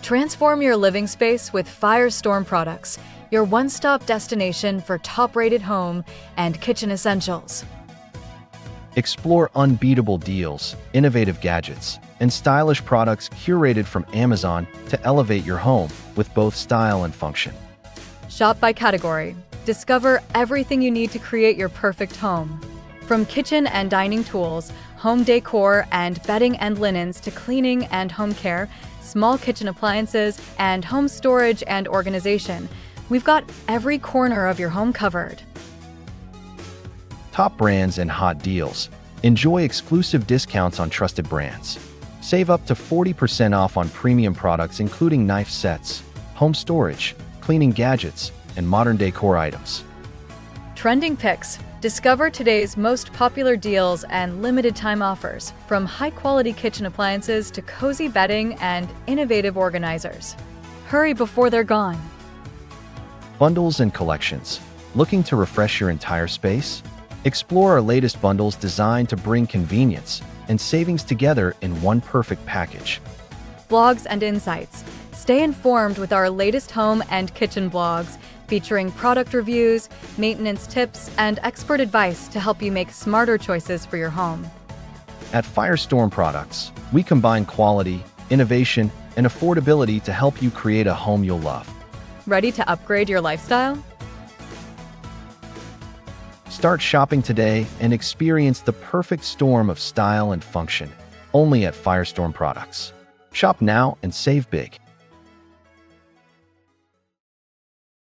Transform your living space with Firestorm products, your one-stop destination for top-rated home and kitchen essentials. Explore unbeatable deals, innovative gadgets, and stylish products curated from Amazon to elevate your home with both style and function. Shop by category. Discover everything you need to create your perfect home. From kitchen and dining tools, home decor and bedding and linens to cleaning and home care, small kitchen appliances, and home storage and organization, we've got every corner of your home covered. Top brands and hot deals. Enjoy exclusive discounts on trusted brands. Save up to 40% off on premium products including knife sets, home storage, cleaning gadgets, and modern decor items. Trending picks. Discover today's most popular deals and limited time offers, from high-quality kitchen appliances to cozy bedding and innovative organizers. Hurry before they're gone. Bundles and collections. Looking to refresh your entire space? Explore our latest bundles designed to bring convenience and savings together in one perfect package. Blogs and insights. Stay informed with our latest home and kitchen blogs, featuring product reviews, maintenance tips, and expert advice to help you make smarter choices for your home. At Firestorm Products, we combine quality, innovation, and affordability to help you create a home you'll love. Ready to upgrade your lifestyle? Start shopping today and experience the perfect storm of style and function, only at Firestorm Products. Shop now and save big.